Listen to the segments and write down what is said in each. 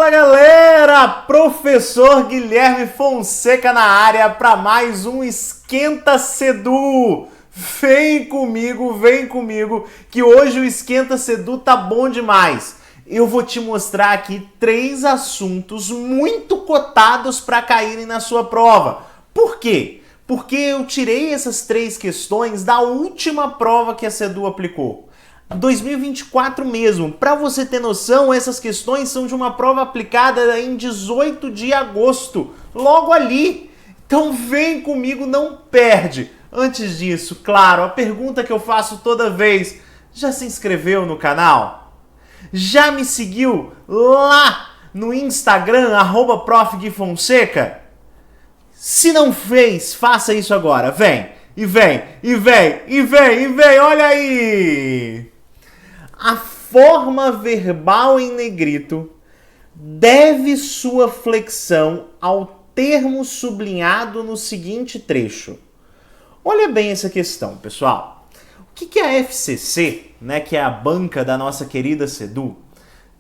Fala galera, professor Guilherme Fonseca na área para mais um Esquenta Sedu. Vem comigo, que hoje o Esquenta Sedu tá bom demais. Eu vou te mostrar aqui 3 assuntos muito cotados para caírem na sua prova. Por quê? Porque eu tirei essas 3 questões da última prova que a Sedu aplicou. 2024 mesmo. Para você ter noção, essas questões são de uma prova aplicada em 18 de agosto, logo ali. Então vem comigo, não perde. Antes disso, claro, a pergunta que eu faço toda vez: já se inscreveu no canal? Já me seguiu lá no Instagram, @profguifonseca? Se não fez, faça isso agora. Vem, olha aí! A forma verbal em negrito deve sua flexão ao termo sublinhado no seguinte trecho. Olha bem essa questão, pessoal. O que a FCC, que é a banca da nossa querida Sedu,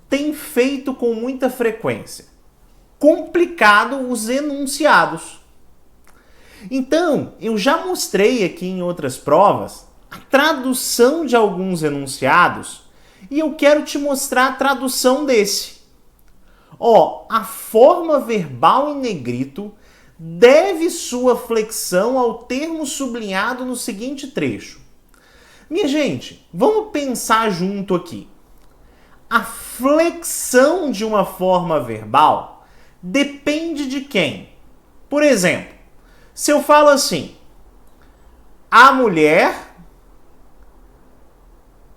tem feito com muita frequência? Complicado os enunciados. Então, eu já mostrei aqui em outras provas a tradução de alguns enunciados e eu quero te mostrar a tradução desse. A forma verbal em negrito deve sua flexão ao termo sublinhado no seguinte trecho. Minha gente, vamos pensar junto aqui. A flexão de uma forma verbal depende de quem? Por exemplo, se eu falo assim: a mulher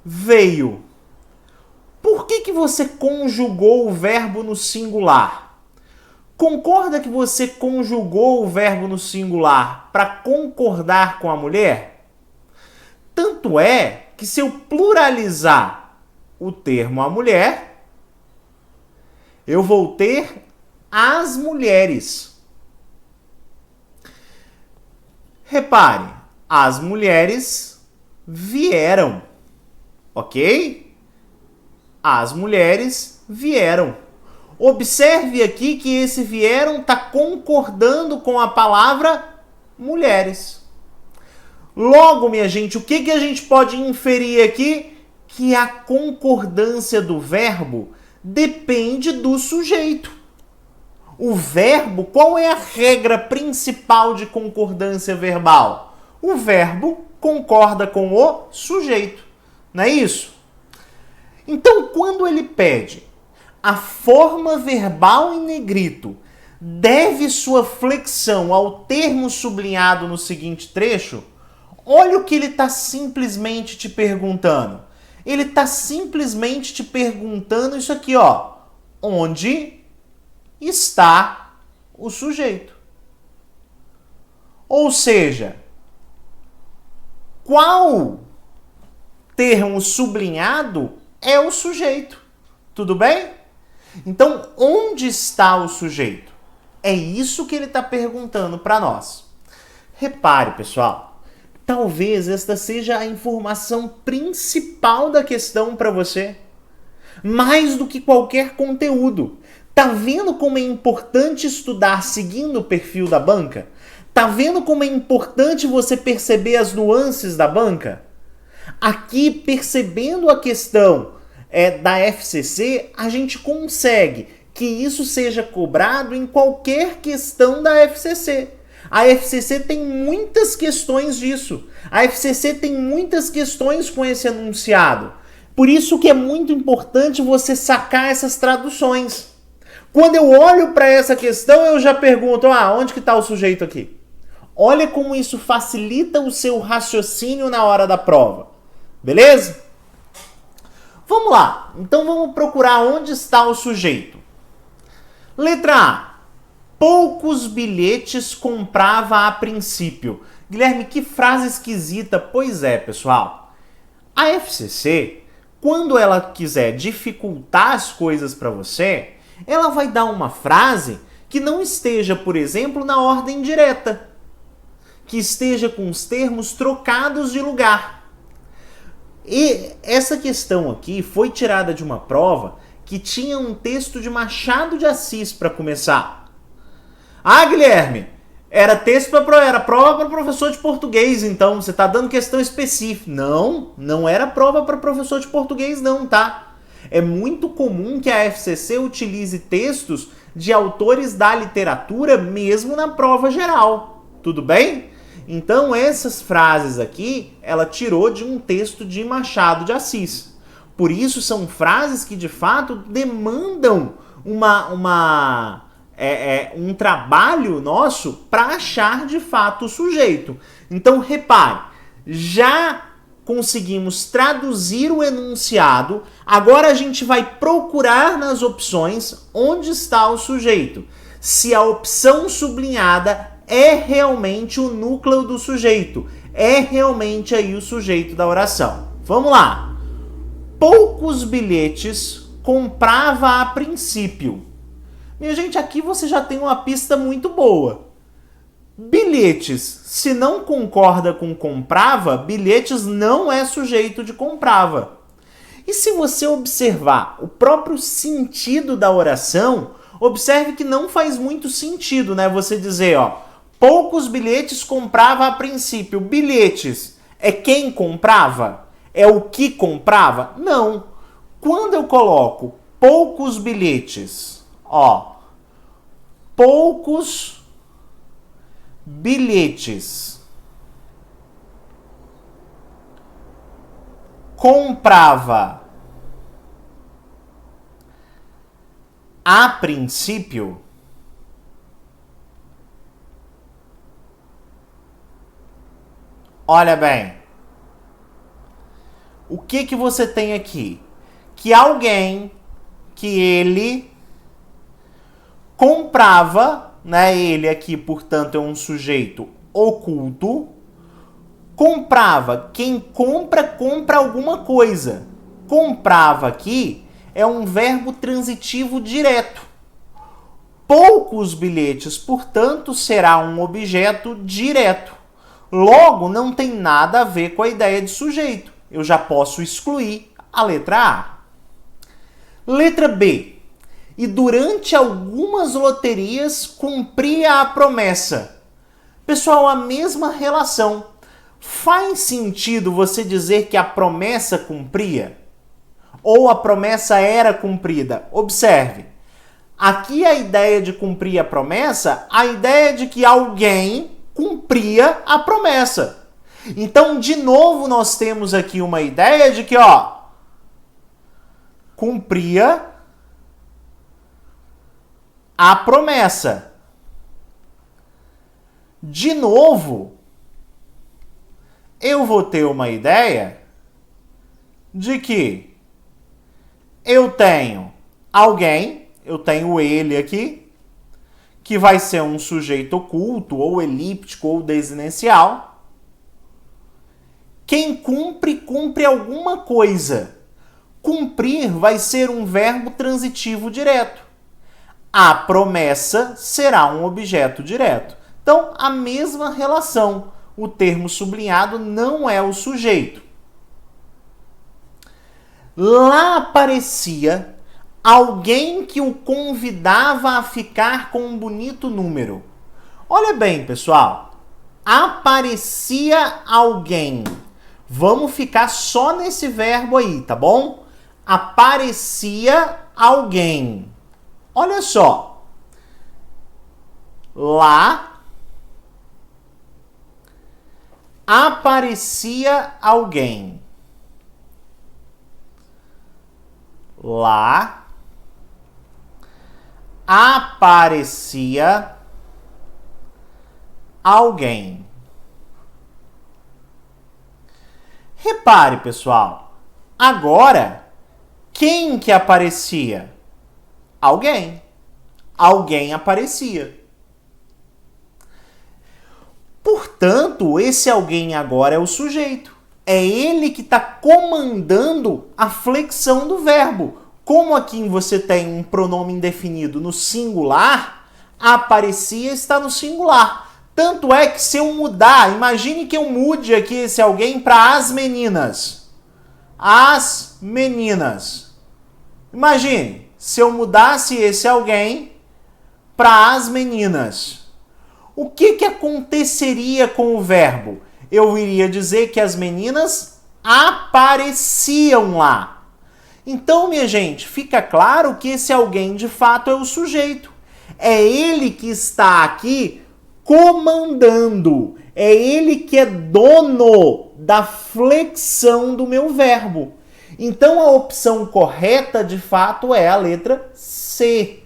veio. Por que você conjugou o verbo no singular? Concorda que você conjugou o verbo no singular para concordar com a mulher? Tanto é que se eu pluralizar o termo a mulher, eu vou ter as mulheres. Repare, as mulheres vieram, ok? As mulheres vieram. Observe aqui que esse vieram está concordando com a palavra mulheres. Logo, minha gente, o que a gente pode inferir aqui? Que a concordância do verbo depende do sujeito. O verbo, qual é a regra principal de concordância verbal? O verbo concorda com o sujeito, não é isso? Então, quando ele pede a forma verbal em negrito deve sua flexão ao termo sublinhado no seguinte trecho, olha o que ele está simplesmente te perguntando. Ele está simplesmente te perguntando isso aqui, onde está o sujeito? Ou seja, qual termo sublinhado é o sujeito? Tudo bem? Então, onde está o sujeito? É isso que ele está perguntando para nós. Repare, pessoal, talvez esta seja a informação principal da questão para você. Mais do que qualquer conteúdo. Tá vendo como é importante estudar seguindo o perfil da banca? Tá vendo como é importante você perceber as nuances da banca? Aqui, percebendo a questão da FCC, a gente consegue que isso seja cobrado em qualquer questão da FCC. A FCC tem muitas questões disso. A FCC tem muitas questões com esse enunciado. Por isso que é muito importante você sacar essas traduções. Quando eu olho para essa questão, eu já pergunto, onde que está o sujeito aqui? Olha como isso facilita o seu raciocínio na hora da prova. Beleza? Vamos lá. Então vamos procurar onde está o sujeito. Letra A. Poucos bilhetes comprava a princípio. Guilherme, que frase esquisita. Pois é, pessoal. A FCC, quando ela quiser dificultar as coisas para você, ela vai dar uma frase que não esteja, por exemplo, na ordem direta, que esteja com os termos trocados de lugar. E essa questão aqui foi tirada de uma prova que tinha um texto de Machado de Assis para começar. Ah, Guilherme, era prova para professor de português, então você está dando questão específica. Não, não era prova para professor de português não, tá? É muito comum que a FCC utilize textos de autores da literatura mesmo na prova geral. Tudo bem? Então essas frases aqui, ela tirou de um texto de Machado de Assis. Por isso são frases que de fato demandam um trabalho nosso para achar de fato o sujeito. Então repare, já conseguimos traduzir o enunciado, agora a gente vai procurar nas opções onde está o sujeito. Se a opção sublinhada é realmente o núcleo do sujeito, é realmente aí o sujeito da oração. Vamos lá. Poucos bilhetes comprava a princípio. Minha gente, aqui você já tem uma pista muito boa. Bilhetes, se não concorda com comprava, bilhetes não é sujeito de comprava. E se você observar o próprio sentido da oração, observe que não faz muito sentido, né? Você dizer, ó, poucos bilhetes comprava a princípio. Bilhetes é quem comprava? É o que comprava? Não. Quando eu coloco poucos bilhetes, ó, poucos bilhetes comprava a princípio, olha bem, o que você tem aqui? Que alguém, que ele comprava, né? Ele aqui, portanto, é um sujeito oculto. Comprava. Quem compra, compra alguma coisa. Comprava aqui é um verbo transitivo direto. Poucos bilhetes, portanto, será um objeto direto. Logo, não tem nada a ver com a ideia de sujeito. Eu já posso excluir a letra A. Letra B. E durante algumas loterias cumpria a promessa. Pessoal, a mesma relação. Faz sentido você dizer que a promessa cumpria? Ou a promessa era cumprida? Observe. Aqui a ideia de cumprir a promessa, a ideia de que alguém cumpria a promessa. Então, de novo, nós temos aqui uma ideia de que, ó, cumpria a promessa. De novo, eu vou ter uma ideia de que eu tenho alguém, eu tenho ele aqui, que vai ser um sujeito oculto, ou elíptico, ou desinencial. Quem cumpre, cumpre alguma coisa. Cumprir vai ser um verbo transitivo direto. A promessa será um objeto direto. Então, a mesma relação. O termo sublinhado não é o sujeito. Lá aparecia alguém que o convidava a ficar com um bonito número. Olha bem, pessoal. Aparecia alguém. Vamos ficar só nesse verbo aí, tá bom? Aparecia alguém. Olha só. Lá aparecia alguém. Lá aparecia alguém. Repare, pessoal. Agora, quem que aparecia? Alguém. Alguém aparecia. Portanto, esse alguém agora é o sujeito. É ele que está comandando a flexão do verbo. Como aqui você tem um pronome indefinido no singular, aparecia está no singular. Tanto é que se eu mudar, imagine que eu mude aqui esse alguém para as meninas. As meninas. Imagine, se eu mudasse esse alguém para as meninas. O que aconteceria com o verbo? Eu iria dizer que as meninas apareciam lá. Então, minha gente, fica claro que esse alguém de fato é o sujeito. É ele que está aqui comandando. É ele que é dono da flexão do meu verbo. Então, a opção correta, de fato, é a letra C.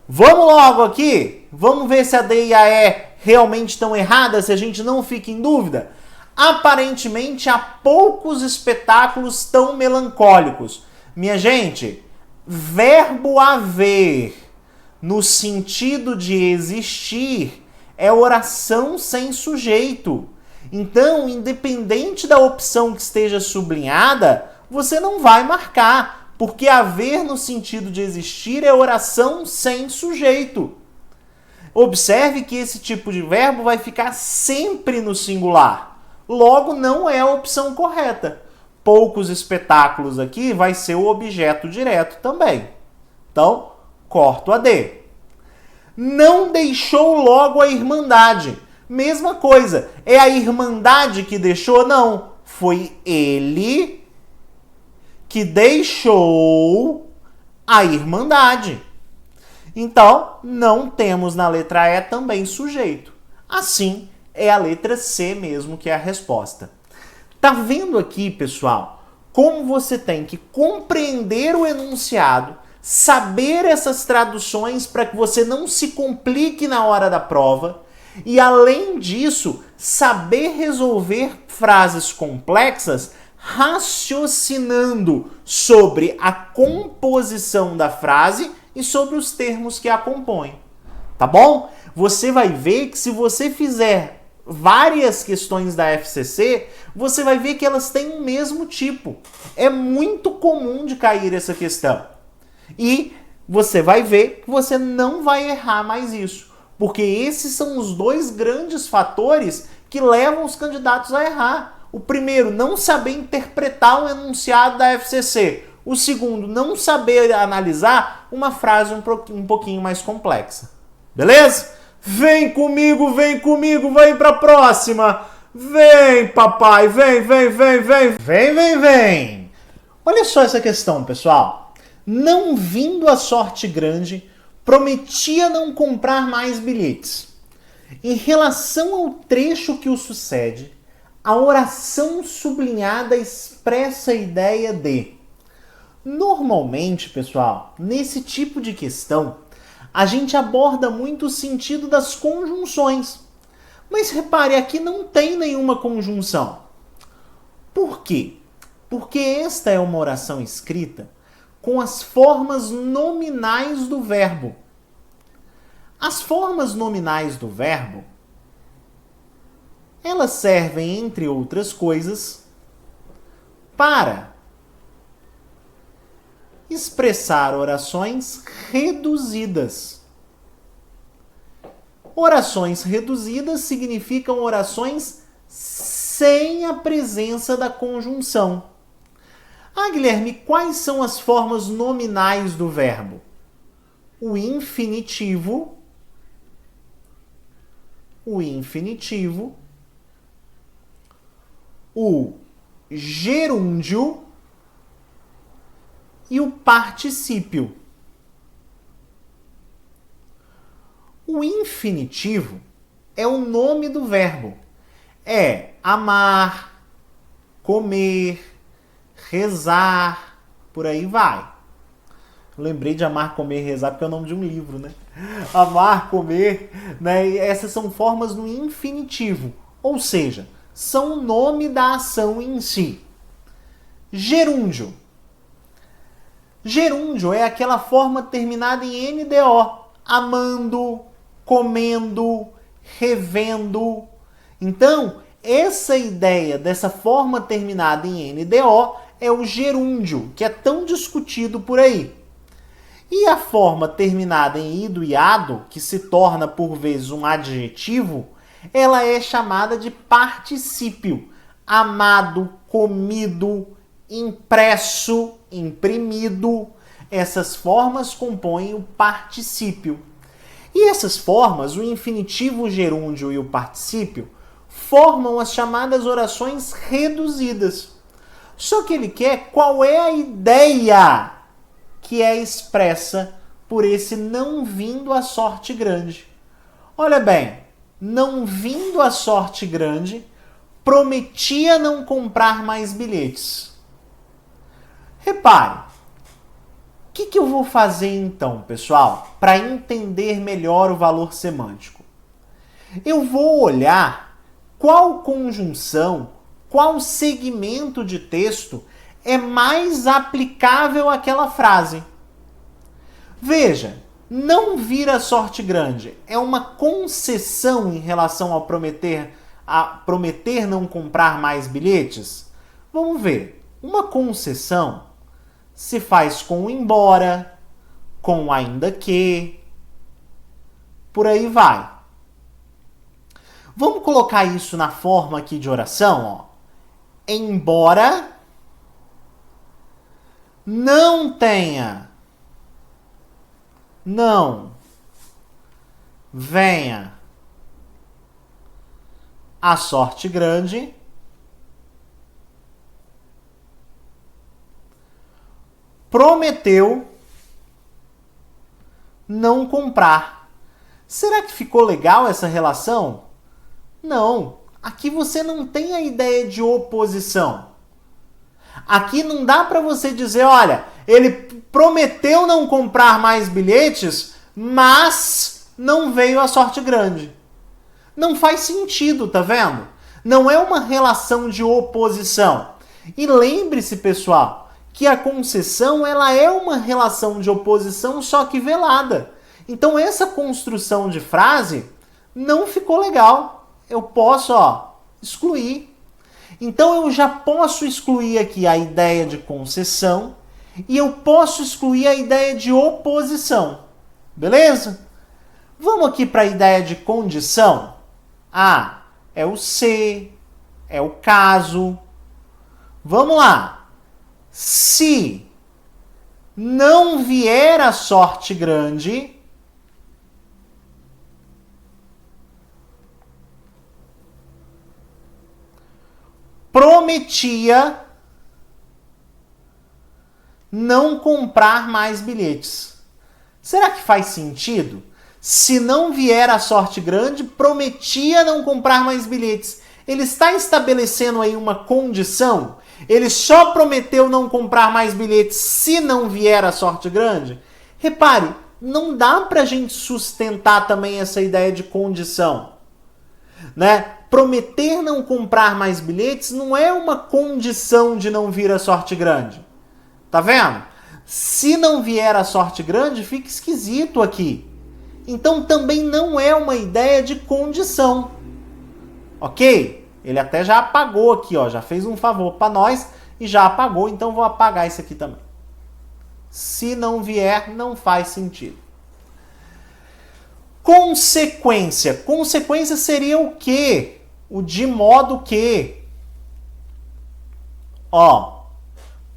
Vamos logo aqui? Vamos ver se a D e a E realmente estão erradas, se a gente não fica em dúvida? Aparentemente, há poucos espetáculos tão melancólicos. Minha gente, verbo haver, no sentido de existir, é oração sem sujeito. Então, independente da opção que esteja sublinhada, você não vai marcar. Porque haver no sentido de existir é oração sem sujeito. Observe que esse tipo de verbo vai ficar sempre no singular. Logo, não é a opção correta. Poucos espetáculos aqui vai ser o objeto direto também. Então, corto a D. Não deixou logo a irmandade. Mesma coisa. É a irmandade que deixou? Não. Foi ele que deixou a irmandade. Então, não temos na letra E também sujeito. Assim, é a letra C mesmo que é a resposta. Tá vendo aqui, pessoal, como você tem que compreender o enunciado, saber essas traduções para que você não se complique na hora da prova e, além disso, saber resolver frases complexas raciocinando sobre a composição da frase e sobre os termos que a compõem. Tá bom? Você vai ver que se você fizer várias questões da FCC, você vai ver que elas têm o mesmo tipo. É muito comum de cair essa questão. E você vai ver que você não vai errar mais isso. Porque esses são os dois grandes fatores que levam os candidatos a errar. O primeiro, não saber interpretar o enunciado da FCC. O segundo, não saber analisar uma frase um pouquinho mais complexa. Beleza? Vem comigo, vem para a próxima. Vem, papai, vem. Vem. Olha só essa questão, pessoal. Não vindo a sorte grande, prometia não comprar mais bilhetes. Em relação ao trecho que o sucede, a oração sublinhada expressa a ideia de... Normalmente, pessoal, nesse tipo de questão, a gente aborda muito o sentido das conjunções. Mas repare, aqui não tem nenhuma conjunção. Por quê? Porque esta é uma oração escrita com as formas nominais do verbo. As formas nominais do verbo, elas servem, entre outras coisas, para expressar orações reduzidas. Orações reduzidas significam orações sem a presença da conjunção. Ah, Guilherme, quais são as formas nominais do verbo? O infinitivo, o gerúndio e o particípio. O infinitivo é o nome do verbo. É amar, comer, rezar, por aí vai. Eu lembrei de amar, comer, rezar porque é o nome de um livro, né? Amar, comer, né? E essas são formas no infinitivo, ou seja, são o nome da ação em si. Gerúndio. Gerúndio é aquela forma terminada em NDO. Amando, comendo, revendo. Então, essa ideia dessa forma terminada em NDO é o gerúndio, que é tão discutido por aí. E a forma terminada em ido e ado, que se torna por vezes um adjetivo, ela é chamada de particípio. Amado, comido, impresso, imprimido. Essas formas compõem o particípio. E essas formas, o infinitivo, o gerúndio e o particípio, formam as chamadas orações reduzidas. Só que ele quer qual é a ideia que é expressa por esse não vindo a sorte grande. Olha bem, não vindo a sorte grande, prometia não comprar mais bilhetes. Repare, o que eu vou fazer então, pessoal, para entender melhor o valor semântico? Eu vou olhar qual conjunção, qual segmento de texto é mais aplicável àquela frase. Veja, não vir a sorte grande é uma concessão em relação ao prometer não comprar mais bilhetes? Vamos ver. Uma concessão se faz com embora, com ainda que, por aí vai. Vamos colocar isso na forma aqui de oração, ó. Embora não tenha, não venha a sorte grande, prometeu não comprar. Será que ficou legal essa relação? Não. Aqui você não tem a ideia de oposição. Aqui não dá para você dizer, olha, ele prometeu não comprar mais bilhetes, mas não veio a sorte grande. Não faz sentido, tá vendo? Não é uma relação de oposição. E lembre-se, pessoal, que a concessão ela é uma relação de oposição, só que velada. Então essa construção de frase não ficou legal. Eu posso, excluir. Então eu já posso excluir aqui a ideia de concessão e eu posso excluir a ideia de oposição. Beleza? Vamos aqui para a ideia de condição. É o se, é o caso. Vamos lá. Se não vier a sorte grande, prometia não comprar mais bilhetes. Será que faz sentido? Se não vier a sorte grande, prometia não comprar mais bilhetes. Ele está estabelecendo aí uma condição? Ele só prometeu não comprar mais bilhetes se não vier a sorte grande? Repare, não dá para a gente sustentar também essa ideia de condição, né? Prometer não comprar mais bilhetes não é uma condição de não vir a sorte grande. Tá vendo? Se não vier a sorte grande, fica esquisito aqui. Então também não é uma ideia de condição. Ok? Ele até já apagou aqui, já fez um favor para nós e já apagou, então vou apagar isso aqui também. Se não vier, não faz sentido. Consequência. Consequência seria o quê? O de modo que.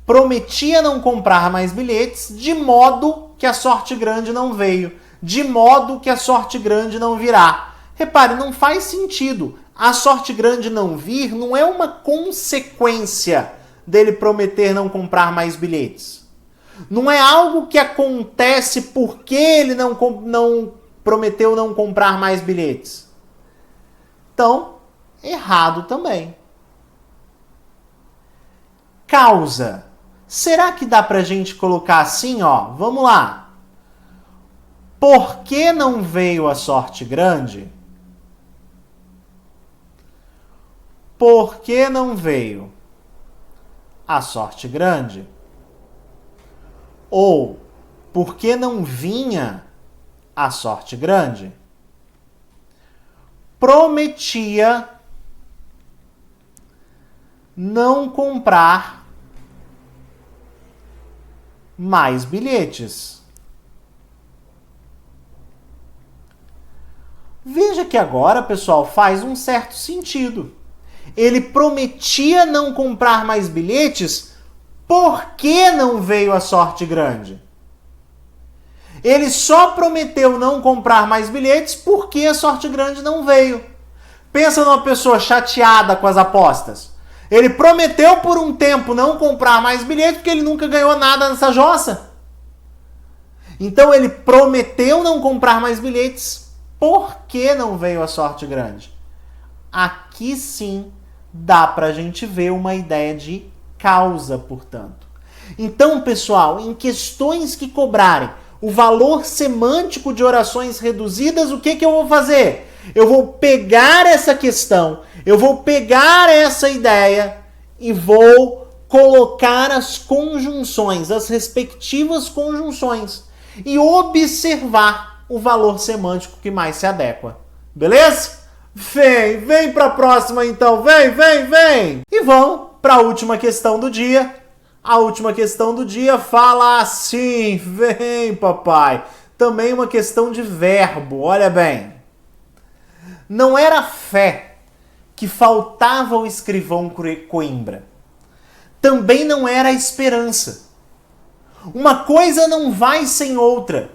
Prometia não comprar mais bilhetes, de modo que a sorte grande não veio. De modo que a sorte grande não virá. Repare, não faz sentido. A sorte grande não vir não é uma consequência dele prometer não comprar mais bilhetes. Não é algo que acontece porque ele não prometeu não comprar mais bilhetes. Então, errado também. Causa. Será que dá pra gente colocar assim, Vamos lá. Por que não veio a sorte grande? Por que não veio a sorte grande? Ou por que não vinha a sorte grande? Prometia não comprar mais bilhetes. Veja que agora, pessoal, faz um certo sentido. Ele prometia não comprar mais bilhetes Por que não veio a sorte grande? Ele só prometeu não comprar mais bilhetes porque a sorte grande não veio. Pensa numa pessoa chateada com as apostas. Ele prometeu por um tempo não comprar mais bilhetes porque ele nunca ganhou nada nessa jossa. Então ele prometeu não comprar mais bilhetes. Por que não veio a sorte grande? Aqui sim dá pra gente ver uma ideia de causa, portanto. Então, pessoal, em questões que cobrarem o valor semântico de orações reduzidas, o que eu vou fazer? Eu vou pegar essa questão, eu vou pegar essa ideia e vou colocar as conjunções, as respectivas conjunções, e observar o valor semântico que mais se adequa. Beleza? Vem para a próxima então, vem! E vamos para a última questão do dia. A última questão do dia fala assim, vem papai, também uma questão de verbo, olha bem. Não era fé que faltava ao escrivão Coimbra. Também não era esperança. Uma coisa não vai sem outra.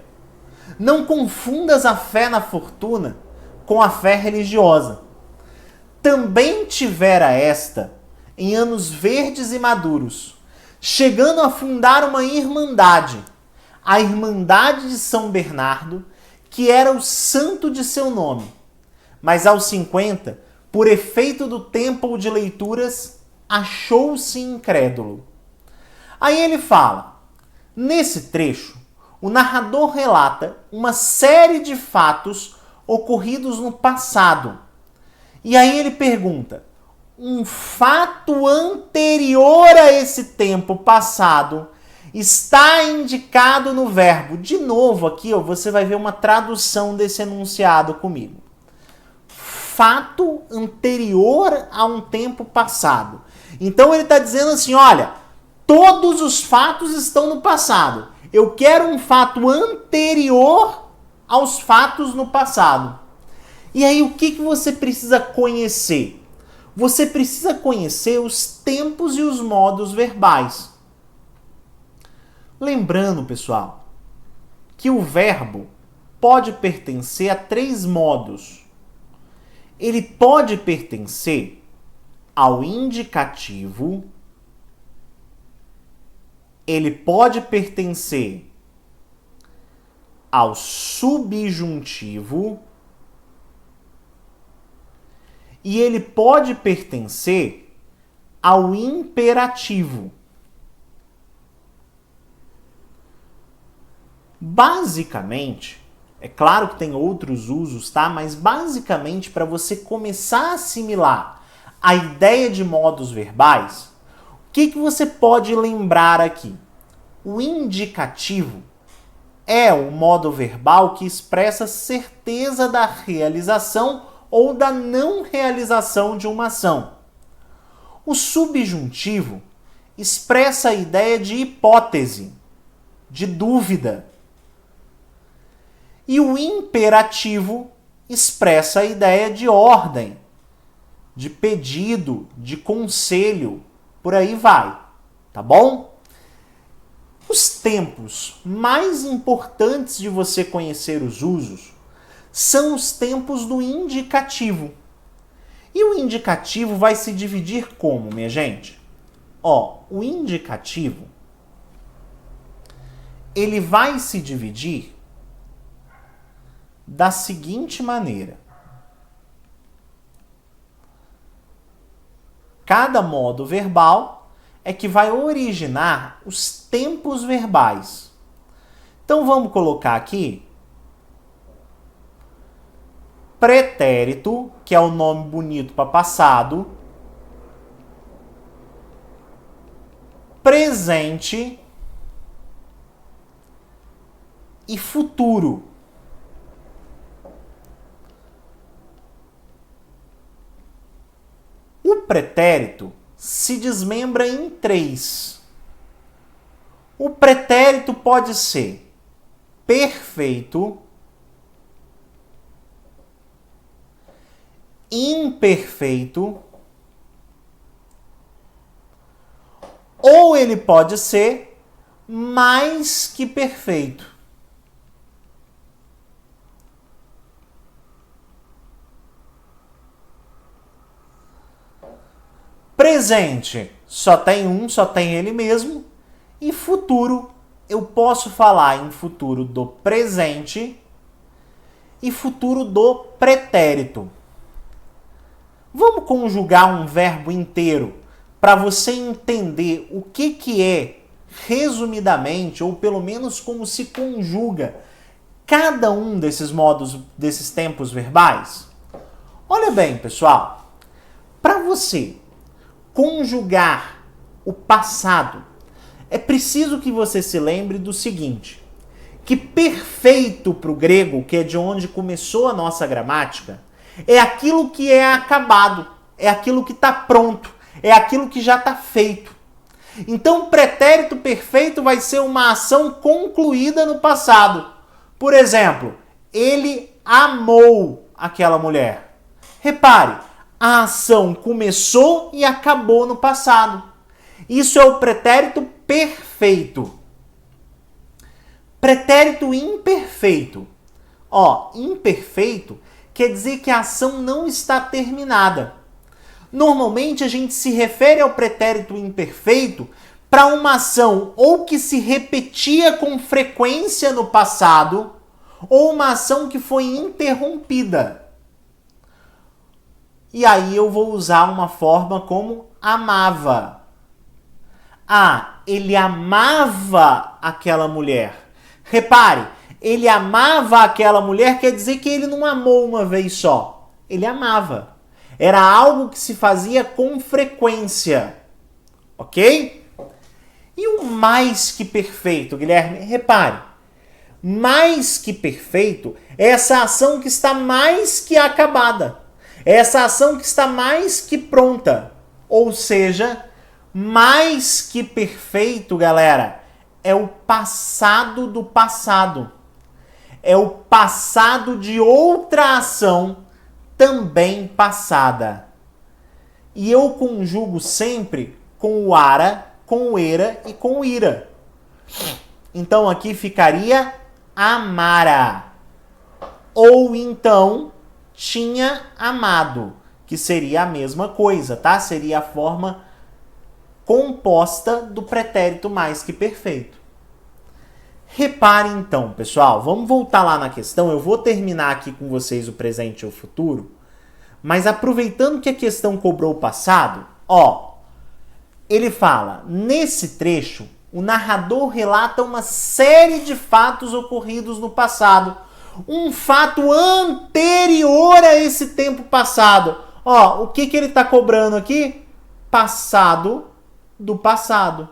Não confundas a fé na fortuna com a fé religiosa. Também tivera esta, em anos verdes e maduros, chegando a fundar uma irmandade, a Irmandade de São Bernardo, que era o santo de seu nome. Mas aos 50, por efeito do tempo ou de leituras, achou-se incrédulo. Aí ele fala, nesse trecho, o narrador relata uma série de fatos ocorridos no passado. E aí ele pergunta, um fato anterior a esse tempo passado está indicado no verbo. De novo aqui, você vai ver uma tradução desse enunciado comigo. Fato anterior a um tempo passado. Então ele está dizendo assim, olha, todos os fatos estão no passado. Eu quero um fato anterior aos fatos no passado. E aí o que você precisa conhecer? Você precisa conhecer os tempos e os modos verbais. Lembrando, pessoal, que o verbo pode pertencer a 3 modos. Ele pode pertencer ao indicativo, ele pode pertencer ao subjuntivo e ele pode pertencer ao imperativo. Basicamente, é claro que tem outros usos, tá? Mas basicamente, para você começar a assimilar a ideia de modos verbais, o que você pode lembrar aqui? O indicativo é o modo verbal que expressa certeza da realização ou da não realização de uma ação. O subjuntivo expressa a ideia de hipótese, de dúvida. E o imperativo expressa a ideia de ordem, de pedido, de conselho, por aí vai, tá bom? Os tempos mais importantes de você conhecer os usos são os tempos do indicativo. E o indicativo vai se dividir como, minha gente? O indicativo, ele vai se dividir da seguinte maneira. Cada modo verbal é que vai originar os tempos verbais. Então vamos colocar aqui pretérito, que é o nome bonito para passado, presente e futuro. O pretérito se desmembra em 3. O pretérito pode ser perfeito, imperfeito ou ele pode ser mais que perfeito. Presente só tem um, só tem ele mesmo. E futuro, eu posso falar em futuro do presente e futuro do pretérito. Vamos conjugar um verbo inteiro para você entender o que é, resumidamente, ou pelo menos como se conjuga cada um desses modos, desses tempos verbais. Olha bem, pessoal, para você conjugar o passado, é preciso que você se lembre do seguinte, que perfeito para o grego, que é de onde começou a nossa gramática, é aquilo que é acabado, é aquilo que está pronto, é aquilo que já está feito. Então, pretérito perfeito vai ser uma ação concluída no passado. Por exemplo, ele amou aquela mulher. Repare, a ação começou e acabou no passado. Isso é o pretérito perfeito. Pretérito imperfeito. Imperfeito quer dizer que a ação não está terminada. Normalmente a gente se refere ao pretérito imperfeito para uma ação ou que se repetia com frequência no passado ou uma ação que foi interrompida. E aí eu vou usar uma forma como amava. Ele amava aquela mulher. Repare, ele amava aquela mulher quer dizer que ele não amou uma vez só. Ele amava. Era algo que se fazia com frequência. Ok? E o mais que perfeito, Guilherme? Repare, mais que perfeito é essa ação que está mais que acabada. É essa ação que está mais que pronta. Ou seja, mais que perfeito, galera, é o passado do passado. É o passado de outra ação também passada. E eu conjugo sempre com o ara, com o era e com o ira. Então aqui ficaria amara. Ou então tinha amado, que seria a mesma coisa, tá? Seria a forma composta do pretérito mais que perfeito. Repare então, pessoal, vamos voltar lá na questão. Eu vou terminar aqui com vocês o presente e o futuro, mas aproveitando que a questão cobrou o passado, ele fala, nesse trecho, o narrador relata uma série de fatos ocorridos no passado, um fato anterior a esse tempo passado. O que ele está cobrando aqui? Passado do passado.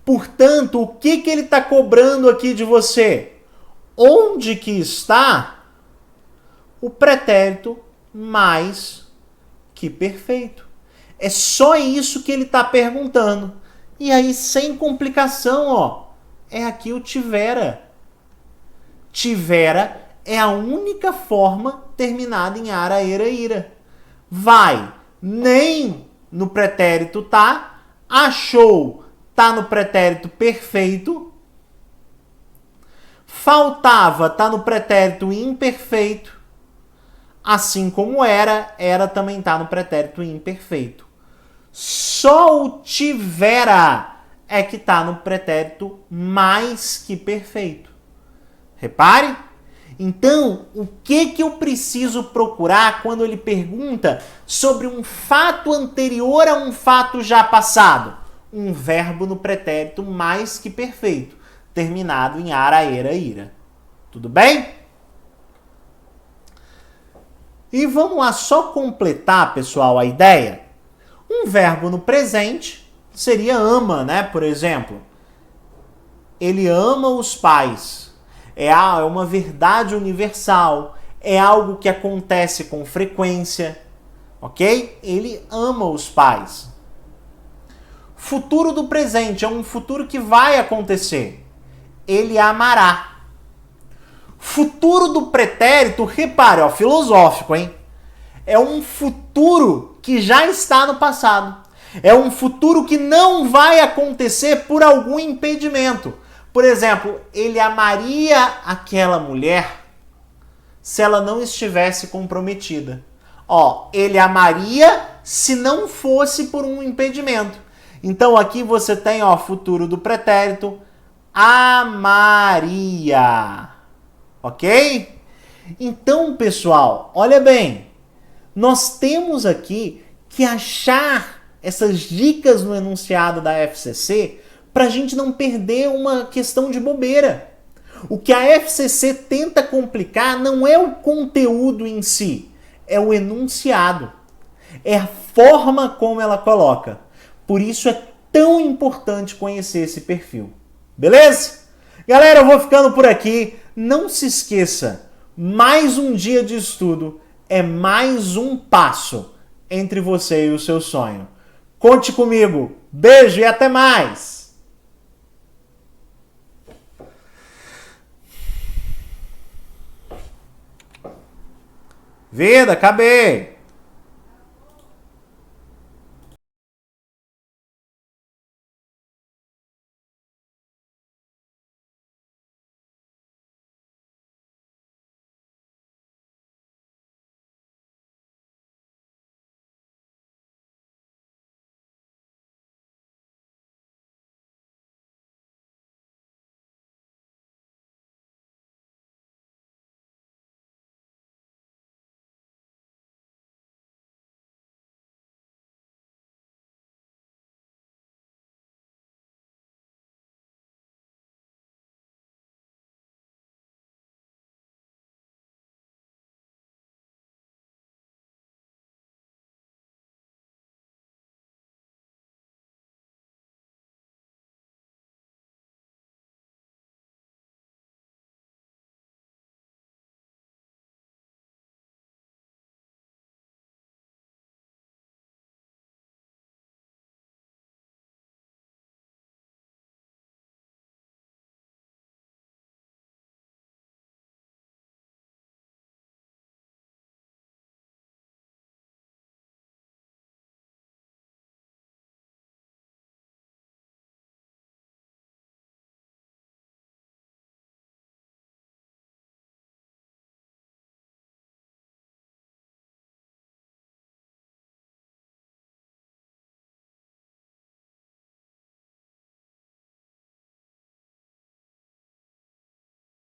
Portanto, o que ele está cobrando aqui de você? Onde que está o pretérito mais que perfeito? É só isso que ele está perguntando. E aí, sem complicação, é aqui o tivera. Tivera é a única forma terminada em ara, era, ira. Vai, nem no pretérito tá, achou, tá no pretérito perfeito, faltava, tá no pretérito imperfeito, assim como era também tá no pretérito imperfeito. Só o tivera é que tá no pretérito mais que perfeito. Repare? Então, o que eu preciso procurar quando ele pergunta sobre um fato anterior a um fato já passado? Um verbo no pretérito mais que perfeito, terminado em ara, era, ira. Tudo bem? E vamos lá só completar, pessoal, a ideia. Um verbo no presente seria ama, né? Por exemplo, ele ama os pais. É uma verdade universal. É algo que acontece com frequência. Ok? Ele ama os pais. Futuro do presente é um futuro que vai acontecer. Ele amará. Futuro do pretérito, repare, filosófico, hein? É um futuro que já está no passado. É um futuro que não vai acontecer por algum impedimento. Por exemplo, ele amaria aquela mulher se ela não estivesse comprometida. Ó, ele amaria se não fosse por um impedimento. Então aqui você tem, ó, futuro do pretérito amaria. Ok? Então, pessoal, olha bem. Nós temos aqui que achar essas dicas no enunciado da FCC para a gente não perder uma questão de bobeira. O que a FCC tenta complicar não é o conteúdo em si, é o enunciado. É a forma como ela coloca. Por isso é tão importante conhecer esse perfil. Beleza? Galera, eu vou ficando por aqui. Não se esqueça, mais um dia de estudo é mais um passo entre você e o seu sonho. Conte comigo. Beijo e até mais! Vida, acabei!